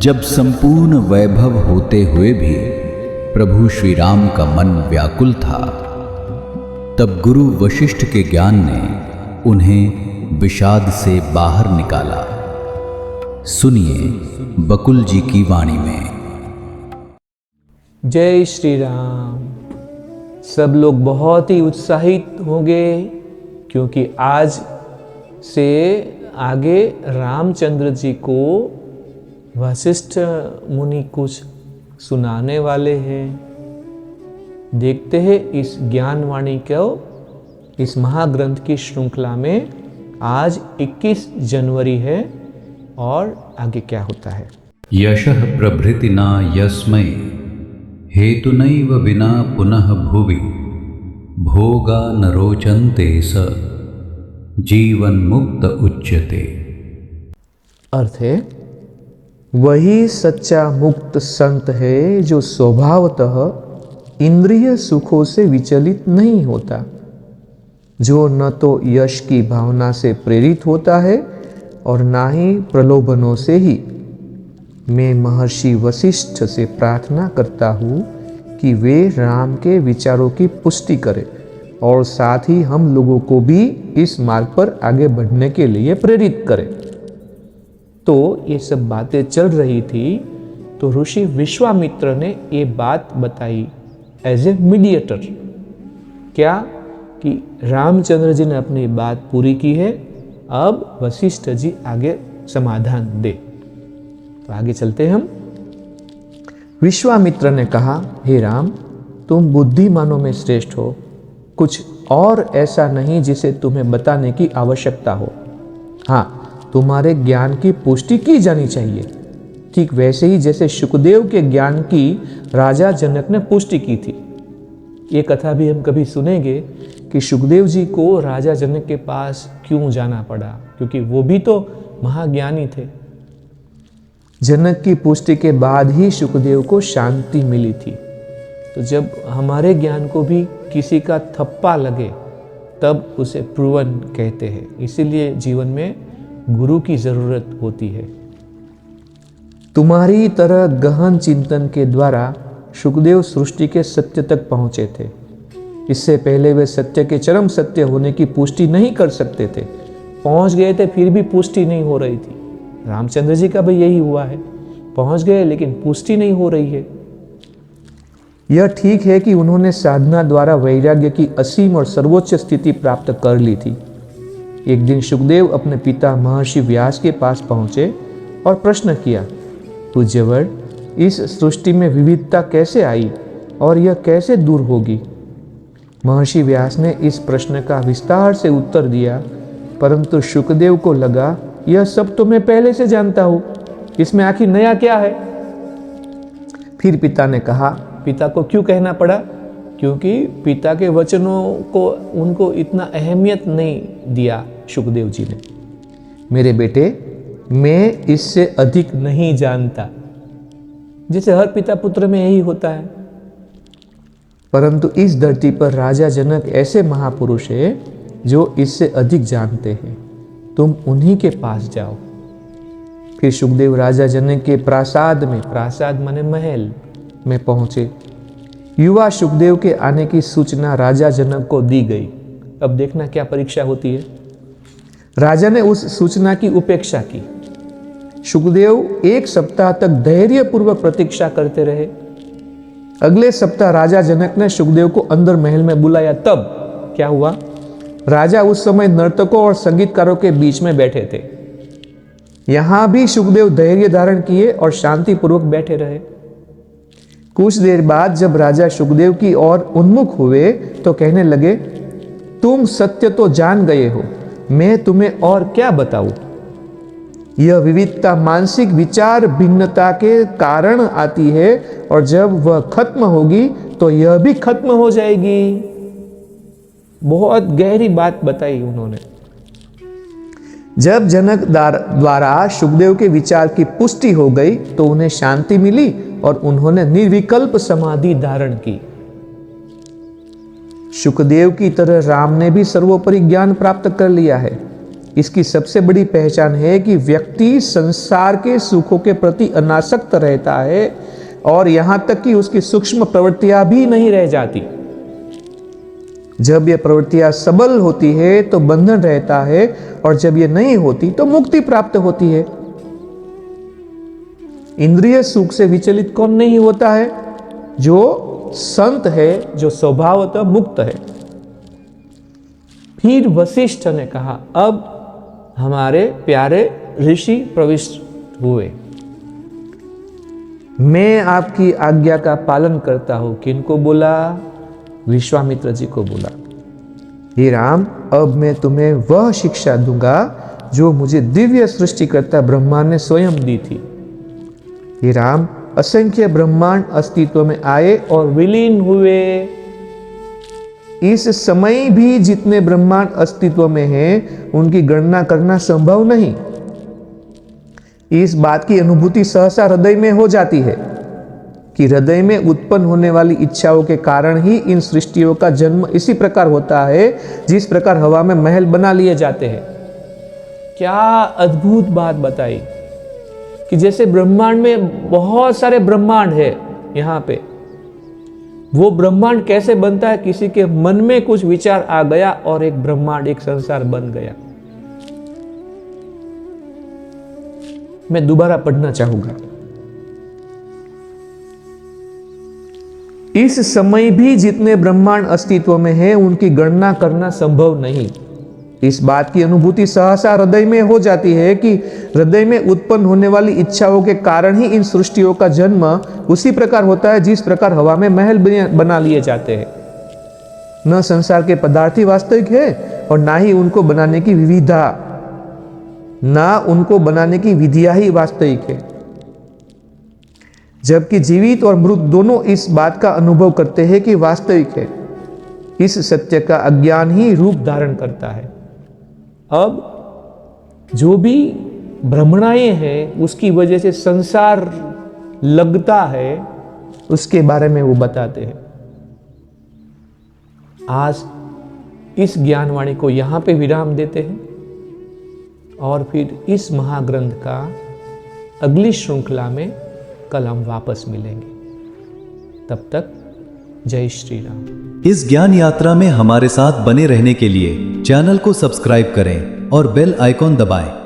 जब संपूर्ण वैभव होते हुए भी प्रभु श्री राम का मन व्याकुल था, तब गुरु वशिष्ठ के ज्ञान ने उन्हें विषाद से बाहर निकाला। सुनिए बकुल जी की वाणी में। जय श्री राम। सब लोग बहुत ही उत्साहित होंगे क्योंकि आज से आगे रामचंद्र जी को वशिष्ठ मुनि कुछ सुनाने वाले हैं। देखते हैं इस ज्ञानवाणी को, इस महाग्रंथ की श्रृंखला में। आज 21 जनवरी है और आगे क्या होता है। यशः प्रभृति न यस्मै हेतुनैव विना पुनः भुवि भोगा न रोचन्ते स जीवन मुक्त उच्यते। अर्थ है, वही सच्चा मुक्त संत है जो स्वभावतः इंद्रिय सुखों से विचलित नहीं होता, जो न तो यश की भावना से प्रेरित होता है और ना ही प्रलोभनों से ही। मैं महर्षि वशिष्ठ से प्रार्थना करता हूँ कि वे राम के विचारों की पुष्टि करें और साथ ही हम लोगों को भी इस मार्ग पर आगे बढ़ने के लिए प्रेरित करें। तो ये सब बातें चल रही थी तो ऋषि विश्वामित्र ने ये बात बताई एज ए मीडिएटर। क्या कि रामचंद्र जी ने अपनी बात पूरी की है, अब वशिष्ठ जी आगे समाधान दे। तो आगे चलते हम। विश्वामित्र ने कहा, हे राम, तुम बुद्धिमानों में श्रेष्ठ हो, कुछ और ऐसा नहीं जिसे तुम्हें बताने की आवश्यकता हो। हाँ, तुम्हारे ज्ञान की पुष्टि की जानी चाहिए, ठीक वैसे ही जैसे शुकदेव के ज्ञान की राजा जनक ने पुष्टि की थी। ये कथा भी हम कभी सुनेंगे कि शुकदेव जी को राजा जनक के पास क्यों जाना पड़ा, क्योंकि वो भी तो महाज्ञानी थे। जनक की पुष्टि के बाद ही शुकदेव को शांति मिली थी। तो जब हमारे ज्ञान को भी किसी का थप्पा लगे तब उसे प्रूवन कहते हैं। इसीलिए जीवन में गुरु की जरूरत होती है। तुम्हारी तरह गहन चिंतन के द्वारा शुकदेव सृष्टि के सत्य तक पहुंचे थे। इससे पहले वे सत्य के चरम सत्य होने की पुष्टि नहीं कर सकते थे। पहुंच गए थे फिर भी पुष्टि नहीं हो रही थी। रामचंद्र जी का भी यही हुआ है, पहुंच गए लेकिन पुष्टि नहीं हो रही है। यह ठीक है कि उन्होंने साधना द्वारा वैराग्य की असीम और सर्वोच्च स्थिति प्राप्त कर ली थी। एक दिन शुकदेव अपने पिता महर्षि व्यास के पास पहुंचे और प्रश्न किया, पूज्यवर, इस सृष्टि में विविधता कैसे आई और यह कैसे दूर होगी? महर्षि व्यास ने इस प्रश्न का विस्तार से उत्तर दिया, परंतु शुकदेव को लगा यह सब तो मैं पहले से जानता हूं, इसमें आखिर नया क्या है? फिर पिता ने कहा, पिता को क्यों कहना पड़ा? क्योंकि पिता के वचनों को उनको इतना अहमियत नहीं दिया शुकदेव जी ने। मेरे बेटे, मैं इससे अधिक नहीं जानता, जैसे हर पिता पुत्र में यही होता है। परंतु इस धरती पर राजा जनक ऐसे महापुरुष है जो इससे अधिक जानते हैं। तुम उन्हीं के पास जाओ। फिर शुकदेव राजा जनक के प्रासाद में, प्रासाद माने महल में पहुंचे। युवा शुकदेव के आने की सूचना राजा जनक को दी गई। अब देखना क्या परीक्षा होती है। राजा ने उस सूचना की उपेक्षा की। शुकदेव 1 सप्ताह तक धैर्यपूर्वक प्रतीक्षा करते रहे। अगले सप्ताह राजा जनक ने शुकदेव को अंदर महल में बुलाया। तब क्या हुआ? राजा उस समय नर्तकों और संगीतकारों के बीच में बैठे थे। यहां भी शुकदेव धैर्य धारण किए और शांतिपूर्वक बैठे रहे। कुछ देर बाद जब राजा शुकदेव की ओर उन्मुख हुए तो कहने लगे, तुम सत्य तो जान गए हो, मैं तुम्हें और क्या बताऊं? यह विविधता मानसिक विचार भिन्नता के कारण आती है और जब वह खत्म होगी तो यह भी खत्म हो जाएगी। बहुत गहरी बात बताई उन्होंने। जब जनक द्वारा शुकदेव के विचार की पुष्टि हो गई तो उन्हें शांति मिली और उन्होंने निर्विकल्प समाधि धारण की। शुकदेव की तरह राम ने भी सर्वोपरि ज्ञान प्राप्त कर लिया है। इसकी सबसे बड़ी पहचान है कि व्यक्ति संसार के सुखों के प्रति अनासक्त रहता है और यहां तक कि उसकी सूक्ष्म प्रवृत्तियां भी नहीं रह जाती। जब ये प्रवृत्तियां सबल होती है तो बंधन रहता है, और जब ये नहीं होती तो मुक्ति प्राप्त होती है। इंद्रिय सुख से विचलित कौन नहीं होता है? जो संत है, जो स्वभावतः मुक्त है। फिर वशिष्ठ ने कहा, अब हमारे प्यारे ऋषि प्रविष्ट हुए। मैं आपकी आज्ञा का पालन करता हूं। किनको बोला? विश्वामित्र जी को बोला, हे राम, अब मैं तुम्हें वह शिक्षा दूंगा जो मुझे दिव्य सृष्टिकर्ता ब्रह्मा ने स्वयं दी थी। हे राम, असंख्य ब्रह्मांड अस्तित्व में आए और विलीन हुए। इस समय भी जितने ब्रह्मांड अस्तित्व में हैं, उनकी गणना करना संभव नहीं। इस बात की अनुभूति सहसा हृदय में हो जाती है कि हृदय में उत्पन्न होने वाली इच्छाओं के कारण ही इन सृष्टियों का जन्म इसी प्रकार होता है जिस प्रकार हवा में महल बना लिए जाते हैं। क्या अद्भुत बात बताई कि जैसे ब्रह्मांड में बहुत सारे ब्रह्मांड है, यहां पे वो ब्रह्मांड कैसे बनता है? किसी के मन में कुछ विचार आ गया और एक ब्रह्मांड, एक संसार बन गया। मैं दोबारा पढ़ना चाहूंगा। इस समय भी जितने ब्रह्मांड अस्तित्व में हैं, उनकी गणना करना संभव नहीं। इस बात की अनुभूति सहसा हृदय में हो जाती है कि हृदय में उत्पन्न होने वाली इच्छाओं के कारण ही इन सृष्टियों का जन्म उसी प्रकार होता है जिस प्रकार हवा में महल बना लिए जाते हैं। न संसार के पदार्थ ही वास्तविक है और ना ही उनको बनाने की विविधा, ना उनको बनाने की विधियां ही वास्तविक है। जबकि जीवित और मृत दोनों इस बात का अनुभव करते हैं कि वास्तविक है। इस सत्य का अज्ञान ही रूप धारण करता है। अब जो भी भ्रमणाएं हैं, उसकी वजह से संसार लगता है, उसके बारे में वो बताते हैं। आज इस ज्ञानवाणी को यहां पे विराम देते हैं और फिर इस महाग्रंथ का अगली श्रृंखला में कल हम वापस मिलेंगे। तब तक जय श्री राम। इस ज्ञान यात्रा में हमारे साथ बने रहने के लिए चैनल को सब्सक्राइब करें और बेल आइकॉन दबाएं।